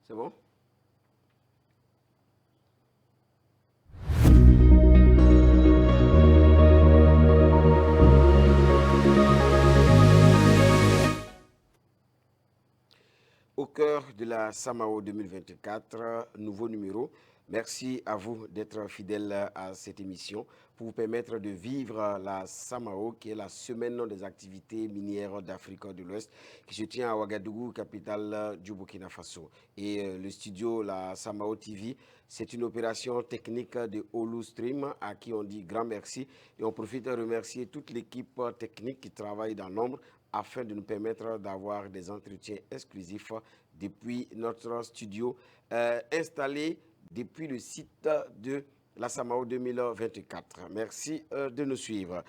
C'est bon? Au cœur de la Samao 2024, nouveau numéro. Merci à vous d'être fidèles à cette émission pour vous permettre de vivre la Samao, qui est la semaine des activités minières d'Afrique de l'Ouest, qui se tient à Ouagadougou, capitale du Burkina Faso. Et le studio, la Samao TV, c'est une opération technique de Holu Stream à qui on dit grand merci. Et on profite de remercier toute l'équipe technique qui travaille dans l'ombre afin de nous permettre d'avoir des entretiens exclusifs depuis notre studio installé depuis le site de la Samao 2024. Merci de nous suivre.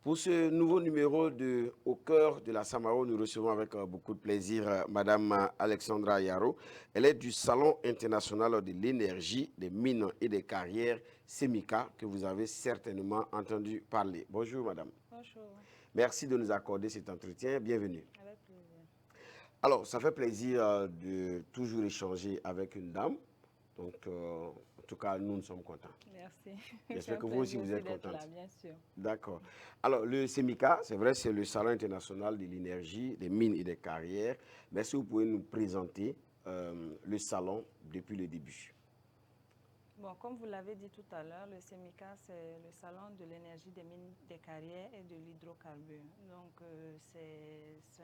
Pour ce nouveau numéro de Au cœur de la Samao, nous recevons avec beaucoup de plaisir Madame Alexandra Yaro. Elle est du Salon international de l'énergie, des mines et des carrières, SEMICA, que vous avez certainement entendu parler. Bonjour Madame. Bonjour. Merci de nous accorder cet entretien. Bienvenue. Avec plaisir. Alors, ça fait plaisir de toujours échanger avec une dame. Donc, en tout cas, nous sommes contents. Merci. J'espère que vous aussi, vous êtes contente. Là, bien sûr. D'accord. Alors, le SEMICA, c'est vrai, c'est le Salon international de l'énergie, des mines et des carrières. Mais est-ce que vous pouvez nous présenter le salon depuis le début? Bon, comme vous l'avez dit tout à l'heure, le SEMICA, c'est le Salon de l'énergie, des mines, des carrières et de l'hydrocarbure. Donc, c'est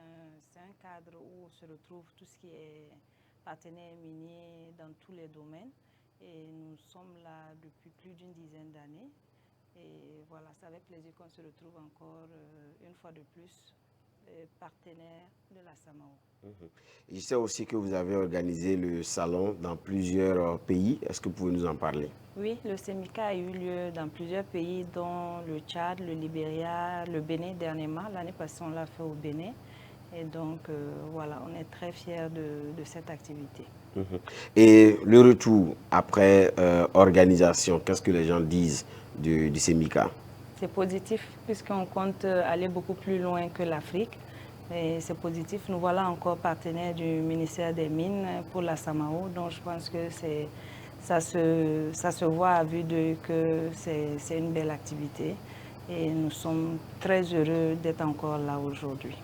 un cadre où se retrouve tout ce qui est partenaires miniers dans tous les domaines. Et nous sommes là depuis plus d'une dizaine d'années. Et voilà, c'est avec plaisir qu'on se retrouve encore une fois de plus, partenaires de la Samao. Je sais aussi que vous avez organisé le salon dans plusieurs pays. Est-ce que vous pouvez nous en parler? Oui, le SEMICA a eu lieu dans plusieurs pays, dont le Tchad, le Libéria, le Bénin dernièrement. L'année passée, on l'a fait au Bénin. Et donc, voilà, on est très fiers de cette activité. Et le retour après organisation, qu'est-ce que les gens disent du SEMICA? C'est positif, puisqu'on compte aller beaucoup plus loin que l'Afrique. Et c'est positif. Nous voilà encore partenaires du ministère des Mines pour la Samao. Donc, je pense que ça se voit à vue d'œil que c'est une belle activité. Et nous sommes très heureux d'être encore là aujourd'hui.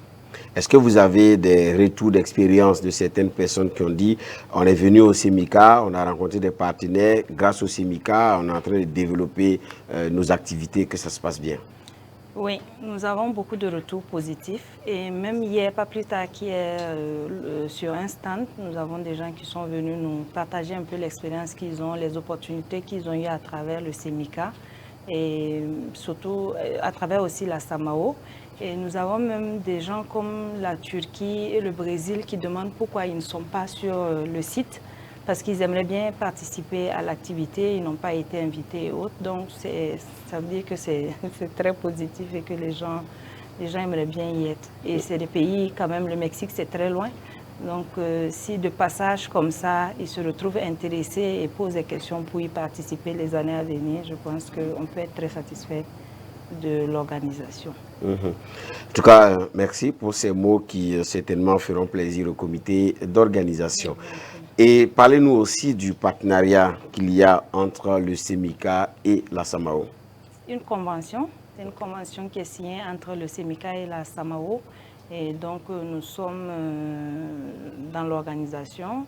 Est-ce que vous avez des retours d'expérience de certaines personnes qui ont dit on est venu au SEMICA, on a rencontré des partenaires, grâce au SEMICA, on est en train de développer nos activités, que ça se passe bien? Oui, nous avons beaucoup de retours positifs et même hier, pas plus tard qu'hier, sur un stand, nous avons des gens qui sont venus nous partager un peu l'expérience qu'ils ont, les opportunités qu'ils ont eues à travers le SEMICA et surtout à travers aussi la Samao. Et nous avons même des gens comme la Turquie et le Brésil qui demandent pourquoi ils ne sont pas sur le site parce qu'ils aimeraient bien participer à l'activité, ils n'ont pas été invités et autres. Donc, ça veut dire que c'est très positif et que les gens aimeraient bien y être. Et c'est des pays, quand même, le Mexique, c'est très loin. Donc, si de passage comme ça, ils se retrouvent intéressés et posent des questions pour y participer les années à venir, je pense qu'on peut être très satisfait de l'organisation. En tout cas, merci pour ces mots qui certainement feront plaisir au comité d'organisation. Et parlez-nous aussi du partenariat qu'il y a entre le SEMICA et la Samao. Une convention, c'est une convention qui est signée entre le SEMICA et la Samao. Et donc, nous sommes dans l'organisation.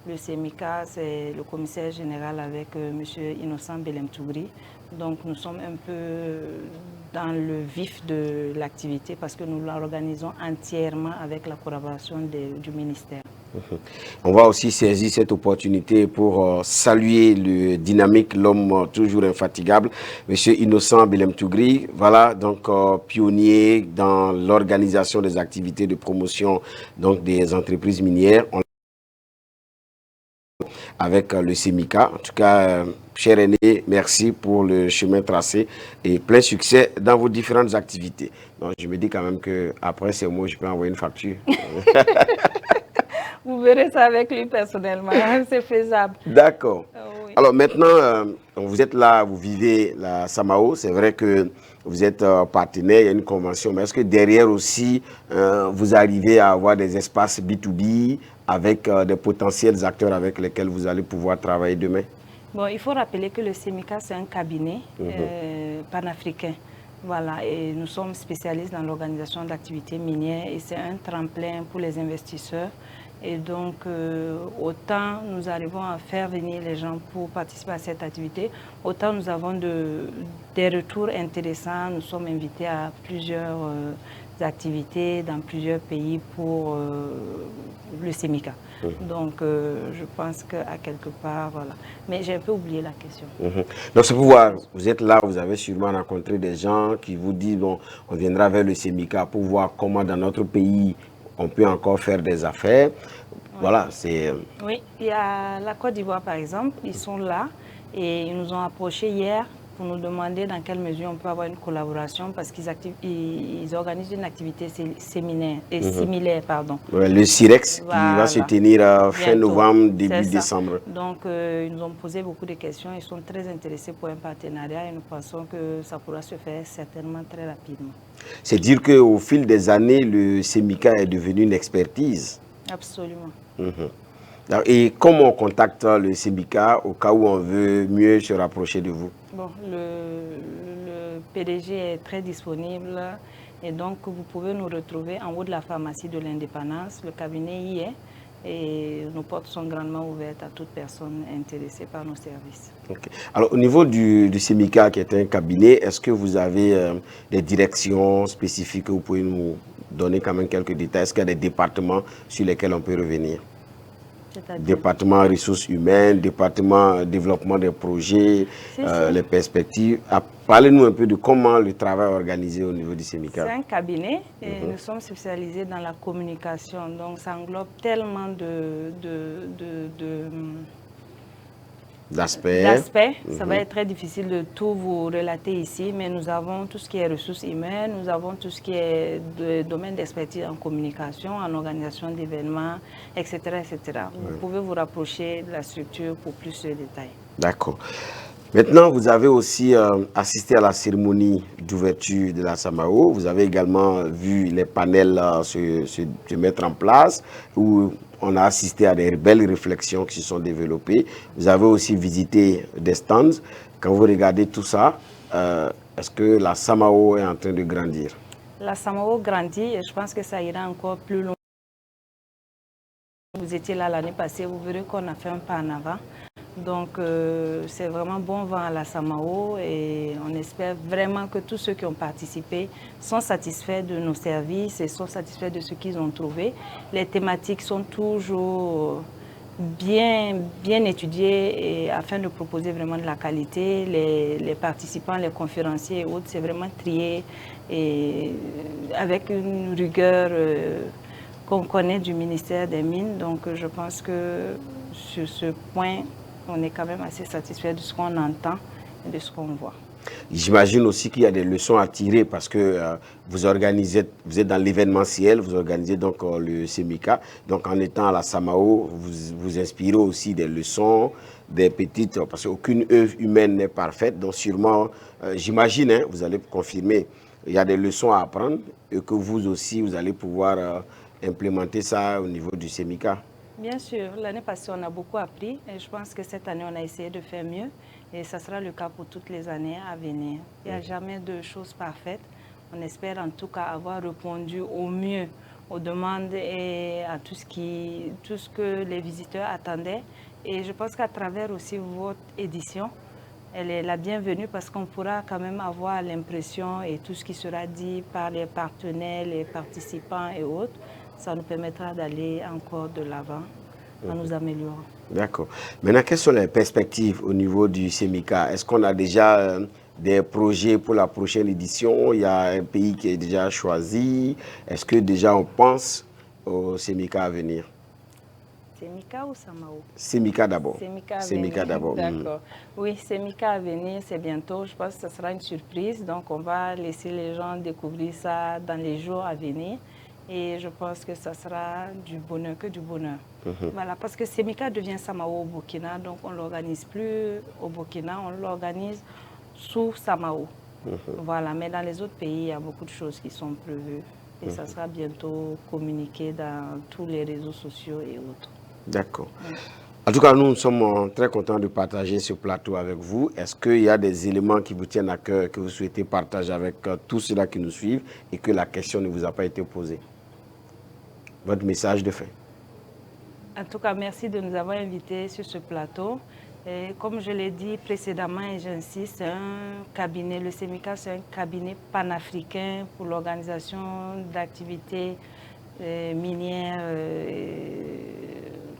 Le SEMICA, c'est le commissaire général avec M. Innocent Belemtougri. Donc, nous sommes un peu dans le vif de l'activité parce que nous l'organisons entièrement avec la collaboration du ministère. On va aussi saisir cette opportunité pour saluer le dynamique, l'homme toujours infatigable, M. Innocent Belemtougri, voilà, donc pionnier dans l'organisation des activités de promotion donc, des entreprises minières. Avec le SEMICA. En tout cas, cher aîné, merci pour le chemin tracé et plein succès dans vos différentes activités. Donc, je me dis quand même qu'après ces mots, je peux envoyer une facture. Vous verrez ça avec lui personnellement, c'est faisable. D'accord. Oui. Alors maintenant, vous êtes là, vous vivez la Samao. C'est vrai que vous êtes partenaire, il y a une convention. Mais est-ce que derrière aussi, vous arrivez à avoir des espaces B2B avec des potentiels acteurs avec lesquels vous allez pouvoir travailler demain? Bon, il faut rappeler que le SEMICA, c'est un cabinet panafricain. Voilà, et nous sommes spécialistes dans l'organisation d'activités minières et c'est un tremplin pour les investisseurs. Et donc, autant nous arrivons à faire venir les gens pour participer à cette activité, autant nous avons des retours intéressants. Nous sommes invités à plusieurs activités dans plusieurs pays pour le SEMICA. Donc, je pense qu'à quelque part, voilà. Mais j'ai un peu oublié la question. Donc, c'est pour voir, vous êtes là, vous avez sûrement rencontré des gens qui vous disent, bon, on viendra vers le SEMICA pour voir comment dans notre pays, on peut encore faire des affaires. Voilà, c'est... Oui, il y a la Côte d'Ivoire, par exemple, ils sont là et ils nous ont approchés hier pour nous demander dans quelle mesure on peut avoir une collaboration parce qu'ils organisent une activité similaire. Pardon. Le CIREX Voilà. qui va se tenir fin Bientôt. novembre, début décembre. Donc, ils nous ont posé beaucoup de questions. Ils sont très intéressés pour un partenariat et nous pensons que ça pourra se faire certainement très rapidement. C'est dire qu'au fil des années, le SEMICA est devenu une expertise. Absolument. Et comment on contacte le SEMICA au cas où on veut mieux se rapprocher de vous? Bon, le PDG est très disponible et donc vous pouvez nous retrouver en haut de la pharmacie de l'Indépendance. Le cabinet y est et nos portes sont grandement ouvertes à toute personne intéressée par nos services. Okay. Alors au niveau du SEMICA qui est un cabinet, est-ce que vous avez des directions spécifiques que vous pouvez nous donner quand même quelques détails? Est-ce qu'il y a des départements sur lesquels on peut revenir? Département ressources humaines, département développement des projets, les perspectives. Parlez-nous un peu de comment le travail est organisé au niveau du SEMICA. C'est un cabinet et nous sommes spécialisés dans la communication. Donc ça englobe tellement d'aspects. Ça va être très difficile de tout vous relater ici, mais nous avons tout ce qui est ressources humaines, nous avons tout ce qui est domaine d'expertise en communication, en organisation d'événements, etc., etc. Vous pouvez vous rapprocher de la structure pour plus de détails. D'accord. Maintenant, vous avez aussi assisté à la cérémonie d'ouverture de la Samao. Vous avez également vu les panels se mettre en place, où on a assisté à des belles réflexions qui se sont développées. Vous avez aussi visité des stands. Quand vous regardez tout ça, est-ce que la Samao est en train de grandir? La Samao grandit et je pense que ça ira encore plus loin. Vous étiez là l'année passée, vous verrez qu'on a fait un pas en avant. Donc, c'est vraiment bon vent à la Samao et on espère vraiment que tous ceux qui ont participé sont satisfaits de nos services et sont satisfaits de ce qu'ils ont trouvé. Les thématiques sont toujours bien étudiées et afin de proposer vraiment de la qualité. Les participants, les conférenciers et autres, c'est vraiment trié et avec une rigueur qu'on connaît du ministère des Mines. Donc, je pense que sur ce point, on est quand même assez satisfait de ce qu'on entend et de ce qu'on voit. J'imagine aussi qu'il y a des leçons à tirer parce que vous êtes dans l'événementiel, vous organisez donc le SEMICA. Donc en étant à la Samao, vous inspirez aussi des leçons, des petites, parce qu'aucune œuvre humaine n'est parfaite. Donc sûrement, j'imagine, hein, vous allez confirmer, il y a des leçons à apprendre et que vous aussi, vous allez pouvoir implémenter ça au niveau du SEMICA. Bien sûr, l'année passée, on a beaucoup appris et je pense que cette année, on a essayé de faire mieux et ça sera le cas pour toutes les années à venir. Il n'y a jamais de choses parfaites. On espère en tout cas avoir répondu au mieux aux demandes et à tout ce que les visiteurs attendaient. Et je pense qu'à travers aussi votre édition, elle est la bienvenue parce qu'on pourra quand même avoir l'impression et tout ce qui sera dit par les partenaires, les participants et autres, ça nous permettra d'aller encore de l'avant en nous améliorant. D'accord. Maintenant, quelles sont les perspectives au niveau du SEMICA? Est-ce qu'on a déjà des projets pour la prochaine édition? Il y a un pays qui est déjà choisi. Est-ce que déjà on pense au SEMICA à venir? SEMICA ou Samao? SEMICA d'abord. SEMICA d'abord. D'accord. Oui, SEMICA à venir, c'est bientôt. Je pense que ce sera une surprise. Donc, on va laisser les gens découvrir ça dans les jours à venir. Et je pense que ça sera du bonheur, que du bonheur. Voilà, parce que Semika devient Samao au Burkina, donc on ne l'organise plus au Burkina, on l'organise sous Samao. Voilà, mais dans les autres pays, il y a beaucoup de choses qui sont prévues. Et ça sera bientôt communiqué dans tous les réseaux sociaux et autres. D'accord. En tout cas, nous sommes très contents de partager ce plateau avec vous. Est-ce qu'il y a des éléments qui vous tiennent à cœur, que vous souhaitez partager avec tous ceux-là qui nous suivent et que la question ne vous a pas été posée? Votre message de fin. En tout cas, merci de nous avoir invités sur ce plateau. Et comme je l'ai dit précédemment et j'insiste, c'est un cabinet, le Semika, c'est un cabinet panafricain pour l'organisation d'activités minières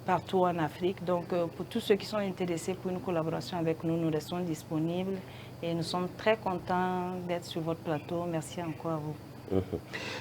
partout en Afrique. Donc, pour tous ceux qui sont intéressés pour une collaboration avec nous, nous restons disponibles et nous sommes très contents d'être sur votre plateau. Merci encore à vous.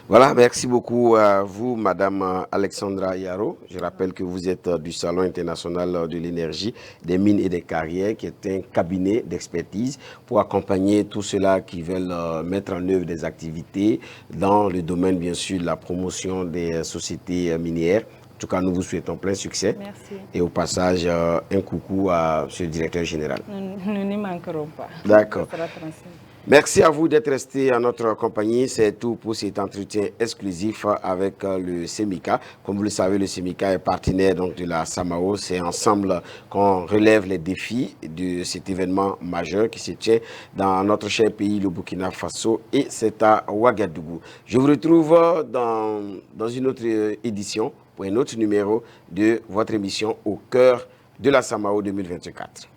Voilà, merci beaucoup à vous, Madame Alexandra Yaro. Je rappelle que vous êtes du Salon international de l'énergie, des mines et des carrières, qui est un cabinet d'expertise pour accompagner tous ceux-là qui veulent mettre en œuvre des activités dans le domaine, bien sûr, de la promotion des sociétés minières. En tout cas, nous vous souhaitons plein succès. Merci. Et au passage, un coucou à ce directeur général. Nous n'y manquerons pas. D'accord. Ça sera transmis. Merci à vous d'être resté à notre compagnie. C'est tout pour cet entretien exclusif avec le Semika. Comme vous le savez, le Semika est partenaire donc, de la Samao. C'est ensemble qu'on relève les défis de cet événement majeur qui se tient dans notre cher pays, le Burkina Faso, et c'est à Ouagadougou. Je vous retrouve dans une autre édition pour un autre numéro de votre émission Au cœur de la Samao 2024.